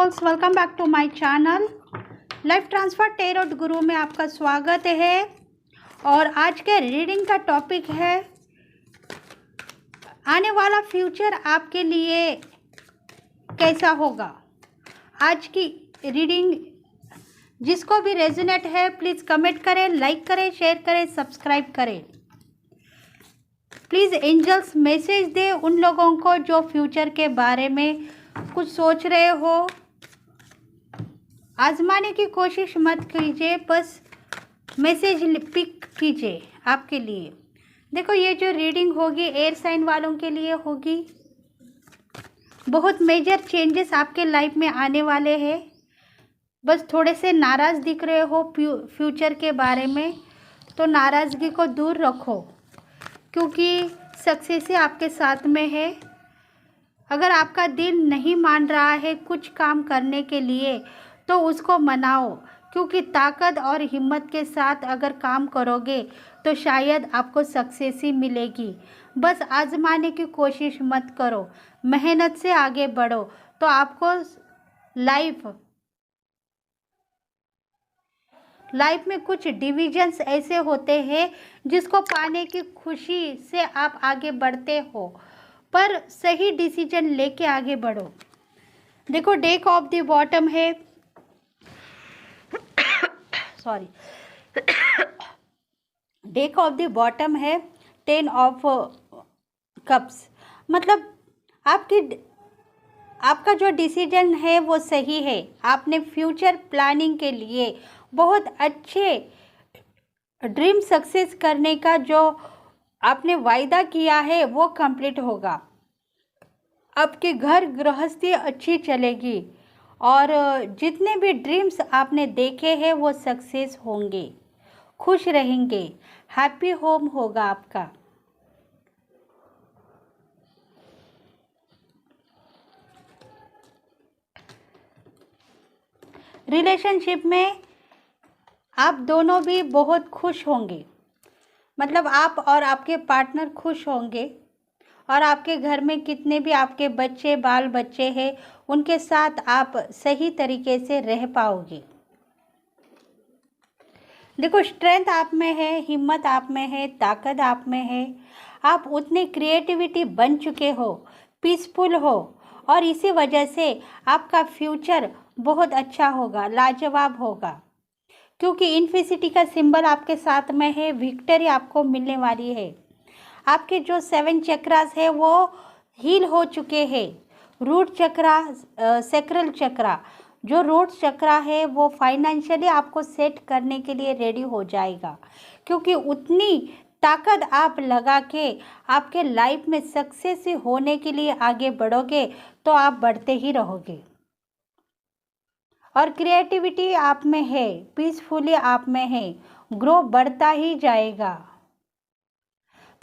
ऑल्स, welcome back to my channel life transfer tarot guru में आपका स्वागत है। और आज के रीडिंग का टॉपिक है आने वाला फ्यूचर आपके लिए कैसा होगा। आज की रीडिंग जिसको भी रेजोनेट है प्लीज़ कमेंट करें, लाइक करें, शेयर करें, सब्सक्राइब करें। प्लीज़ एंजल्स मैसेज दे उन लोगों को जो फ्यूचर के बारे में कुछ सोच रहे हो। आजमाने की कोशिश मत कीजिए, बस मैसेज पिक कीजिए आपके लिए। देखो, ये जो रीडिंग होगी एयर साइन वालों के लिए होगी। बहुत मेजर चेंजेस आपके लाइफ में आने वाले हैं। बस थोड़े से नाराज़ दिख रहे हो फ्यूचर के बारे में, तो नाराज़गी को दूर रखो क्योंकि सक्सेस ही आपके साथ में है। अगर आपका दिल नहीं मान रहा है कुछ काम करने के लिए तो उसको मनाओ, क्योंकि ताकत और हिम्मत के साथ अगर काम करोगे तो शायद आपको सक्सेस ही मिलेगी। बस आजमाने की कोशिश मत करो, मेहनत से आगे बढ़ो तो आपको लाइफ में कुछ डिविजन्स ऐसे होते हैं जिसको पाने की खुशी से आप आगे बढ़ते हो, पर सही डिसीजन लेके आगे बढ़ो। देखो, डेक ऑफ द बॉटम है डेक ऑफ द बॉटम है 10 ऑफ कप्स। मतलब आपका जो डिसीजन है वो सही है। आपने फ्यूचर प्लानिंग के लिए बहुत अच्छे ड्रीम सक्सेस करने का जो आपने वायदा किया है वो कंप्लीट होगा। आपके घर गृहस्थी अच्छी चलेगी और जितने भी ड्रीम्स आपने देखे हैं वो सक्सेस होंगे। खुश रहेंगे, हैप्पी होम होगा आपका। रिलेशनशिप में आप दोनों भी बहुत खुश होंगे। मतलब आप और आपके पार्टनर खुश होंगे और आपके घर में कितने भी आपके बच्चे बाल बच्चे हैं उनके साथ आप सही तरीके से रह पाओगे। देखो, स्ट्रेंथ आप में है, हिम्मत आप में है, ताकत आप में है। आप उतने क्रिएटिविटी बन चुके हो, पीसफुल हो और इसी वजह से आपका फ्यूचर बहुत अच्छा होगा, लाजवाब होगा। क्योंकि इन्फिनिटी का सिंबल आपके साथ में है, विक्ट्री आपको मिलने वाली है। आपके जो 7 चक्रास है वो हील हो चुके हैं। रूट चक्रा, सैक्रल चक्रा, जो रूट चक्रा है वो फाइनेंशियली आपको सेट करने के लिए रेडी हो जाएगा, क्योंकि उतनी ताकत आप लगा के आपके लाइफ में सक्सेस होने के लिए आगे बढ़ोगे तो आप बढ़ते ही रहोगे। और क्रिएटिविटी आप में है, पीसफुली आप में है, ग्रो बढ़ता ही जाएगा।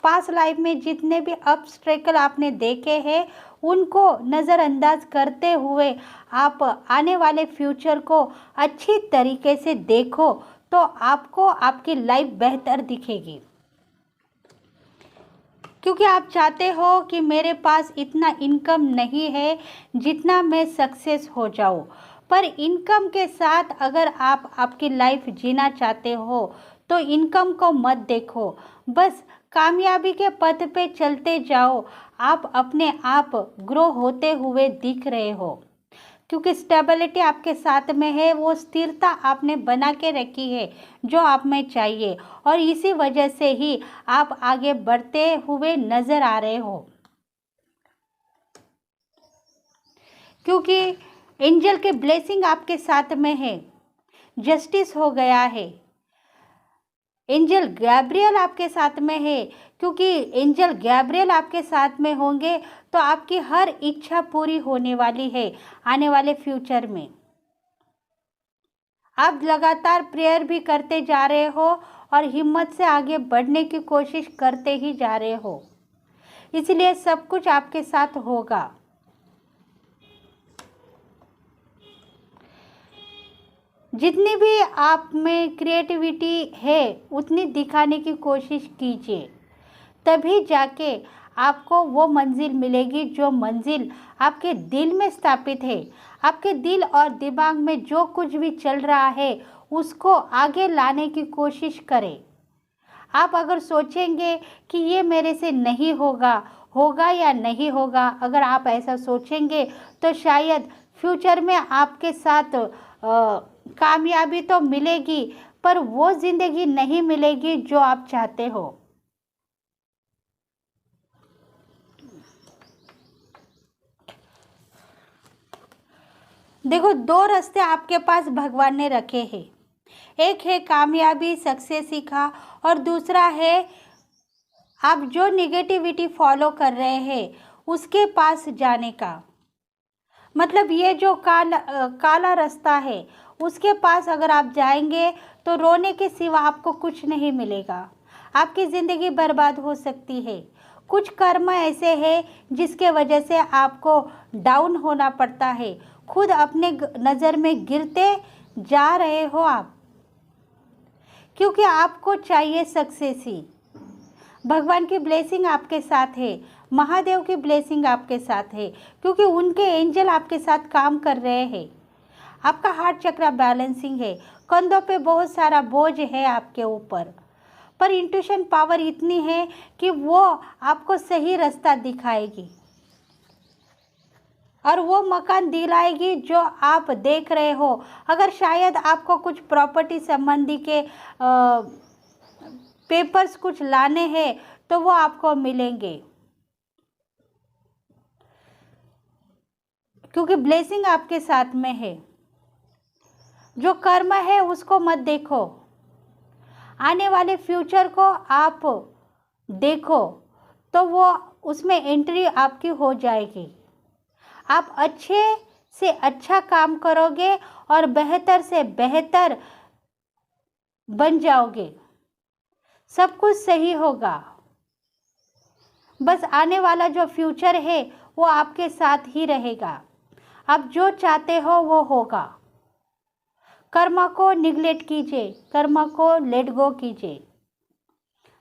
पास्ट लाइफ में जितने भी ऑब्स्टेकल आपने देखे हैं उनको नज़रअंदाज करते हुए आप आने वाले फ्यूचर को अच्छी तरीके से देखो तो आपको आपकी लाइफ बेहतर दिखेगी। क्योंकि आप चाहते हो कि मेरे पास इतना इनकम नहीं है जितना मैं सक्सेस हो जाऊं, पर इनकम के साथ अगर आप आपकी लाइफ जीना चाहते हो तो इनकम को मत देखो, बस कामयाबी के पथ पे चलते जाओ। आप अपने आप ग्रो होते हुए दिख रहे हो, क्योंकि स्टेबिलिटी आपके साथ में है, वो स्थिरता आपने बना के रखी है जो आप में चाहिए, और इसी वजह से ही आप आगे बढ़ते हुए नज़र आ रहे हो। क्योंकि एंजल के ब्लेसिंग आपके साथ में है, जस्टिस हो गया है। एंजल गैब्रियल आपके साथ में है, क्योंकि एंजल गैब्रियल आपके साथ में होंगे तो आपकी हर इच्छा पूरी होने वाली है। आने वाले फ्यूचर में आप लगातार प्रेयर भी करते जा रहे हो और हिम्मत से आगे बढ़ने की कोशिश करते ही जा रहे हो, इसलिए सब कुछ आपके साथ होगा। जितनी भी आप में क्रिएटिविटी है उतनी दिखाने की कोशिश कीजिए, तभी जाके आपको वो मंजिल मिलेगी जो मंजिल आपके दिल में स्थापित है। आपके दिल और दिमाग में जो कुछ भी चल रहा है उसको आगे लाने की कोशिश करें। आप अगर सोचेंगे कि ये मेरे से नहीं होगा, होगा या नहीं होगा, अगर आप ऐसा सोचेंगे तो शायद फ्यूचर में आपके साथ कामयाबी तो मिलेगी पर वो ज़िंदगी नहीं मिलेगी जो आप चाहते हो। देखो, दो रास्ते आपके पास भगवान ने रखे हैं। एक है कामयाबी, सक्सेस का, और दूसरा है आप जो निगेटिविटी फॉलो कर रहे हैं उसके पास जाने का। मतलब ये जो काला रास्ता है उसके पास अगर आप जाएंगे तो रोने के सिवा आपको कुछ नहीं मिलेगा। आपकी ज़िंदगी बर्बाद हो सकती है। कुछ कर्म ऐसे हैं जिसके वजह से आपको डाउन होना पड़ता है। खुद अपने नज़र में गिरते जा रहे हो आप, क्योंकि आपको चाहिए सक्सेस ही। भगवान की ब्लेसिंग आपके साथ है, महादेव की ब्लेसिंग आपके साथ है, क्योंकि उनके एंजल आपके साथ काम कर रहे हैं। आपका हार्ट चक्र बैलेंसिंग है, कंधों पे बहुत सारा बोझ है आपके ऊपर, पर इंट्यूशन पावर इतनी है कि वो आपको सही रास्ता दिखाएगी और वो मकान दिलाएगी जो आप देख रहे हो। अगर शायद आपको कुछ प्रॉपर्टी संबंधी के पेपर्स कुछ लाने हैं तो वो आपको मिलेंगे, क्योंकि ब्लेसिंग आपके साथ में है। जो कर्म है उसको मत देखो, आने वाले फ्यूचर को आप देखो तो वो उसमें एंट्री आपकी हो जाएगी। आप अच्छे से अच्छा काम करोगे और बेहतर से बेहतर बन जाओगे, सब कुछ सही होगा। बस आने वाला जो फ्यूचर है वो आपके साथ ही रहेगा। आप जो चाहते हो वो होगा। कर्म को निगलेक्ट कीजिए, कर्म को लेट गो कीजिए।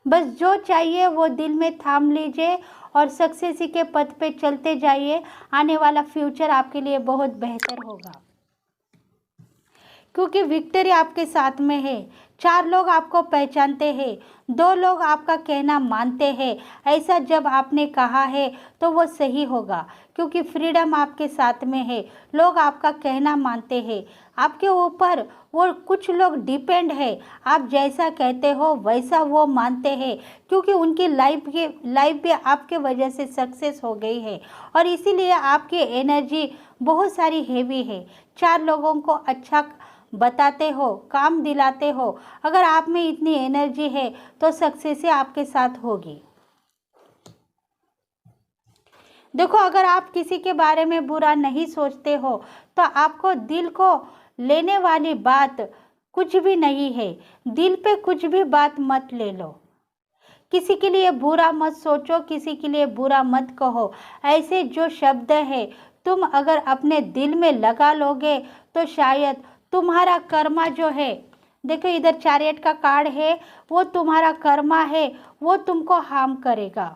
बस जो चाहिए वो दिल में थाम लीजिए और सक्सेस के पथ पे चलते जाइए। आने वाला फ्यूचर आपके लिए बहुत बेहतर होगा, क्योंकि विक्ट्री आपके साथ में है। 4 लोग आपको पहचानते हैं, 2 लोग आपका कहना मानते हैं। ऐसा जब आपने कहा है तो वो सही होगा, क्योंकि फ्रीडम आपके साथ में है। लोग आपका कहना मानते हैं, आपके ऊपर वो कुछ लोग डिपेंड है। आप जैसा कहते हो वैसा वो मानते हैं, क्योंकि उनकी लाइफ भी आपके वजह से सक्सेस हो गई है और इसीलिए आपकी एनर्जी बहुत सारी हेवी है। 4 लोगों को अच्छा बताते हो, काम दिलाते हो। अगर आप में इतनी एनर्जी है तो सक्सेस आपके साथ होगी। देखो, अगर आप किसी के बारे में बुरा नहीं सोचते हो तो आपको दिल को लेने वाली बात कुछ भी नहीं है। दिल पे कुछ भी बात मत ले लो। किसी के लिए बुरा मत सोचो, किसी के लिए बुरा मत कहो। ऐसे जो शब्द है तुम अगर अपने दिल में लगा लोगे तो शायद तुम्हारा कर्मा जो है, देखो इधर चैरियट का कार्ड है, वो तुम्हारा कर्मा है, वो तुमको हार्म करेगा।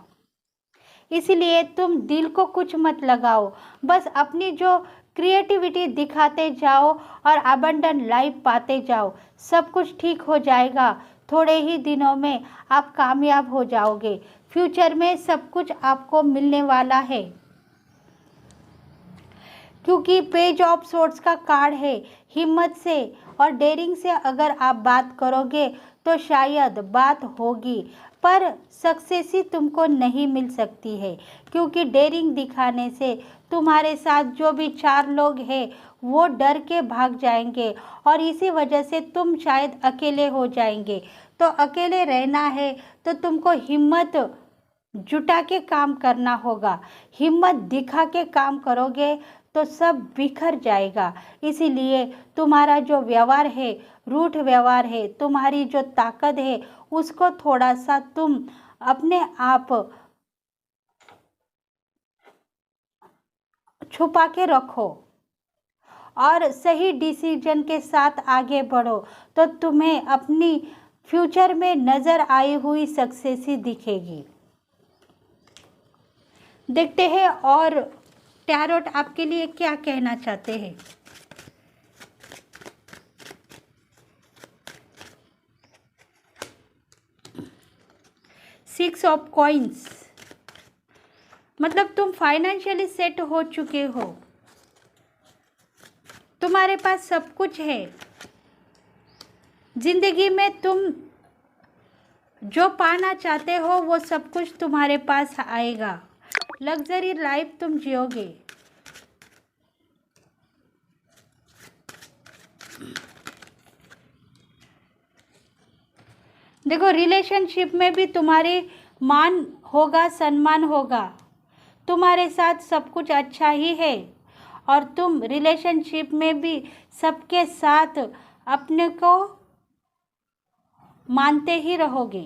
इसलिए तुम दिल को कुछ मत लगाओ, बस अपनी जो क्रिएटिविटी दिखाते जाओ और अबंडेंट लाइफ पाते जाओ। सब कुछ ठीक हो जाएगा। थोड़े ही दिनों में आप कामयाब हो जाओगे। फ्यूचर में सब कुछ आपको मिलने वाला है, क्योंकि पेज ऑफ सोर्ड्स का कार्ड है। हिम्मत से और डेयरिंग से अगर आप बात करोगे तो शायद बात होगी, पर सक्सेस ही तुमको नहीं मिल सकती है, क्योंकि डेयरिंग दिखाने से तुम्हारे साथ जो भी 4 लोग हैं वो डर के भाग जाएंगे और इसी वजह से तुम शायद अकेले हो जाएंगे। तो अकेले रहना है तो तुमको हिम्मत जुटा के काम करना होगा। हिम्मत दिखा के काम करोगे तो सब बिखर जाएगा। इसीलिए तुम्हारा जो व्यवहार है, रूठ व्यवहार है, तुम्हारी जो ताकत है, उसको थोड़ा सा तुम अपने आप छुपा के रखो और सही डिसीजन के साथ आगे बढ़ो, तो तुम्हें अपनी फ्यूचर में नज़र आई हुई सक्सेस ही दिखेगी। देखते हैं और टैरोट आपके लिए क्या कहना चाहते हैं। सिक्स ऑफ कॉइन्स, मतलब तुम फाइनेंशियली सेट हो चुके हो, तुम्हारे पास सब कुछ है। जिंदगी में तुम जो पाना चाहते हो वो सब कुछ तुम्हारे पास आएगा। लग्जरी लाइफ तुम जियोगे। देखो, रिलेशनशिप में भी तुम्हारे मान होगा, सम्मान होगा, तुम्हारे साथ सब कुछ अच्छा ही है और तुम रिलेशनशिप में भी सबके साथ अपने को मानते ही रहोगे,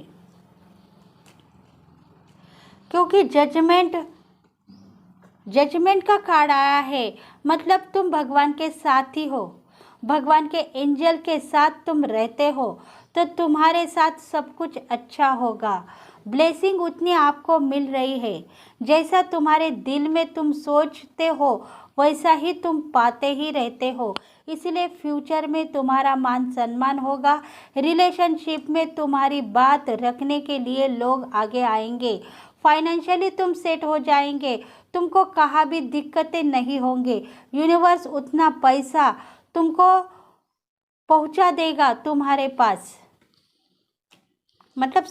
क्योंकि जजमेंट का कार्ड आया है। मतलब तुम भगवान के साथ ही हो, भगवान के एंजल के साथ तुम रहते हो, तो तुम्हारे साथ सब कुछ अच्छा होगा। ब्लेसिंग उतनी आपको मिल रही है, जैसा तुम्हारे दिल में तुम सोचते हो वैसा ही तुम पाते ही रहते हो। इसलिए फ्यूचर में तुम्हारा मान सम्मान होगा। रिलेशनशिप में तुम्हारी बात रखने के लिए लोग आगे आएंगे। फाइनेंशियली तुम सेट हो जाएंगे, तुमको कहाँ भी दिक्कतें नहीं होंगे। यूनिवर्स उतना पैसा तुमको पहुंचा देगा तुम्हारे पास। मतलब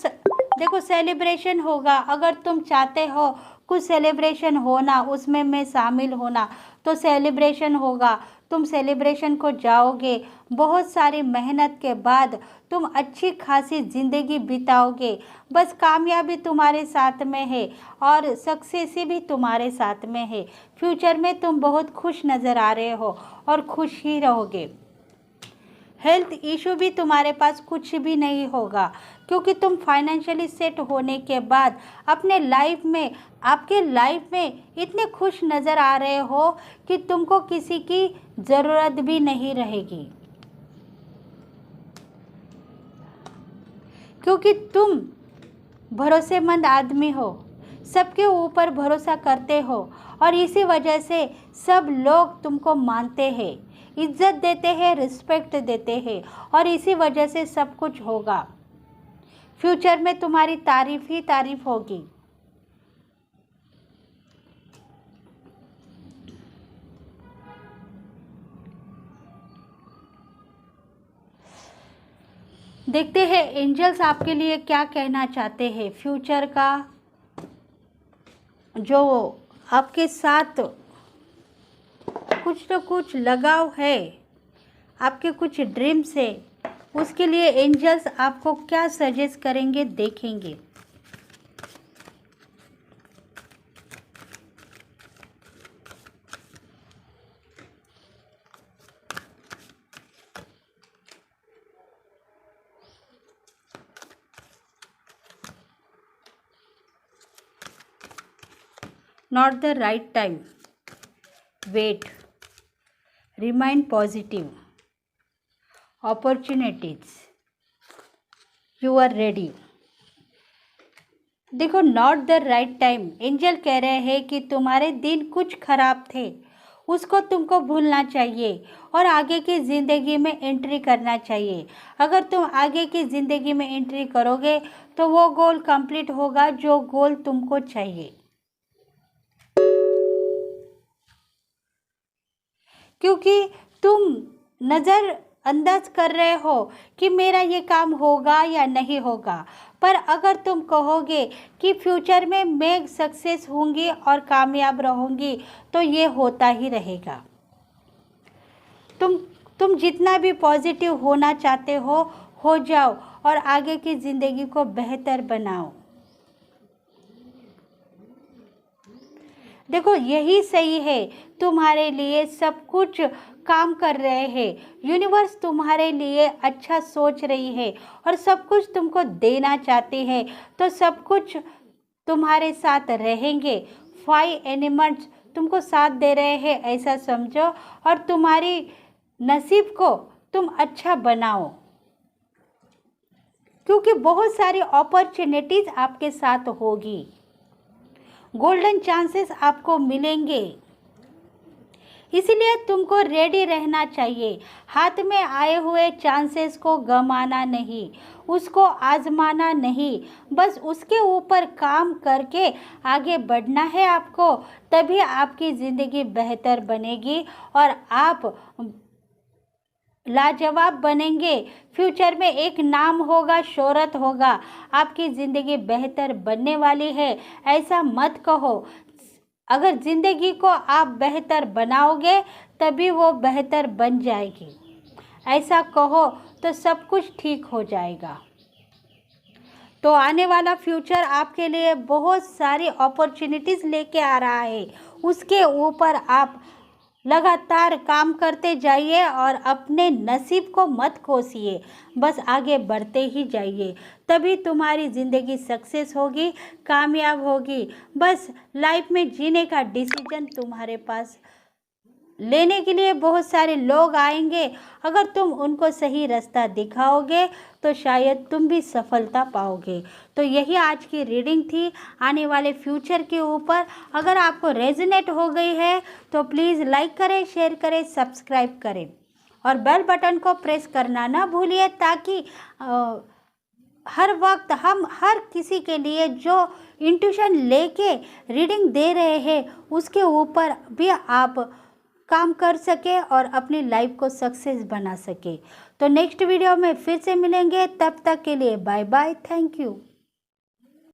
देखो, सेलिब्रेशन होगा। अगर तुम चाहते हो कुछ सेलिब्रेशन होना, उसमें मैं शामिल होना, तो सेलिब्रेशन होगा। तुम सेलिब्रेशन को जाओगे। बहुत सारी मेहनत के बाद तुम अच्छी खासी ज़िंदगी बिताओगे। बस कामयाबी तुम्हारे साथ में है और सक्सेस भी तुम्हारे साथ में है। फ्यूचर में तुम बहुत खुश नज़र आ रहे हो और खुश ही रहोगे। हेल्थ इशू भी तुम्हारे पास कुछ भी नहीं होगा, क्योंकि तुम फाइनेंशियली सेट होने के बाद अपने लाइफ में, आपके लाइफ में इतने खुश नज़र आ रहे हो कि तुमको किसी की ज़रूरत भी नहीं रहेगी, क्योंकि तुम भरोसेमंद आदमी हो, सबके ऊपर भरोसा करते हो और इसी वजह से सब लोग तुमको मानते हैं, इज्जत देते हैं, रिस्पेक्ट देते हैं और इसी वजह से सब कुछ होगा। फ्यूचर में तुम्हारी तारीफ ही तारीफ होगी। देखते हैं एंजल्स आपके लिए क्या कहना चाहते हैं। फ्यूचर का जो आपके साथ कुछ न कुछ लगाव है, आपके कुछ ड्रीम्स है, उसके लिए एंजल्स आपको क्या सजेस्ट करेंगे देखेंगे। Not the right time. Wait. Remain positive. Opportunities. You are ready. देखो, not the right time, angel कह रहे हैं कि तुम्हारे दिन कुछ खराब थे, उसको तुमको भूलना चाहिए और आगे की ज़िंदगी में एंट्री करना चाहिए। अगर तुम आगे की ज़िंदगी में एंट्री करोगे तो वो गोल कंप्लीट होगा जो गोल तुमको चाहिए, क्योंकि तुम नज़रअंदाज कर रहे हो कि मेरा ये काम होगा या नहीं होगा। पर अगर तुम कहोगे कि फ्यूचर में मैं सक्सेस होंगी और कामयाब रहूँगी, तो ये होता ही रहेगा। तुम जितना भी पॉजिटिव होना चाहते हो जाओ और आगे की ज़िंदगी को बेहतर बनाओ। देखो, यही सही है, तुम्हारे लिए सब कुछ काम कर रहे हैं। यूनिवर्स तुम्हारे लिए अच्छा सोच रही है और सब कुछ तुमको देना चाहती है, तो सब कुछ तुम्हारे साथ रहेंगे। 5 एलिमेंट्स तुमको साथ दे रहे हैं, ऐसा समझो और तुम्हारी नसीब को तुम अच्छा बनाओ, क्योंकि बहुत सारी अपॉर्चुनिटीज़ आपके साथ होगी। गोल्डन चांसेस आपको मिलेंगे। इसलिए तुमको रेडी रहना चाहिए। हाथ में आए हुए चांसेस को गंवाना नहीं, उसको आजमाना नहीं, बस उसके ऊपर काम करके आगे बढ़ना है आपको। तभी आपकी ज़िंदगी बेहतर बनेगी और आप लाजवाब बनेंगे। फ्यूचर में एक नाम होगा, शोहरत होगा, आपकी ज़िंदगी बेहतर बनने वाली है। ऐसा मत कहो। अगर ज़िंदगी को आप बेहतर बनाओगे तभी वो बेहतर बन जाएगी। ऐसा कहो तो सब कुछ ठीक हो जाएगा। तो आने वाला फ्यूचर आपके लिए बहुत सारी अपॉर्चुनिटीज़ लेके आ रहा है। उसके ऊपर आप लगातार काम करते जाइए और अपने नसीब को मत कोसिए, बस आगे बढ़ते ही जाइए। तभी तुम्हारी ज़िंदगी सक्सेस होगी, कामयाब होगी। बस लाइफ में जीने का डिसीजन तुम्हारे पास लेने के लिए बहुत सारे लोग आएंगे। अगर तुम उनको सही रास्ता दिखाओगे तो शायद तुम भी सफलता पाओगे। तो यही आज की रीडिंग थी आने वाले फ्यूचर के ऊपर। अगर आपको रेजोनेट हो गई है तो प्लीज़ लाइक करें, शेयर करें, सब्सक्राइब करें और बेल बटन को प्रेस करना ना भूलिए, ताकि हर वक्त हम हर किसी के लिए जो इंट्यूशन लेके रीडिंग दे रहे हैं उसके ऊपर भी आप काम कर सके और अपनी लाइफ को सक्सेस बना सके। तो नेक्स्ट वीडियो में फिर से मिलेंगे, तब तक के लिए बाय बाय, थैंक यू।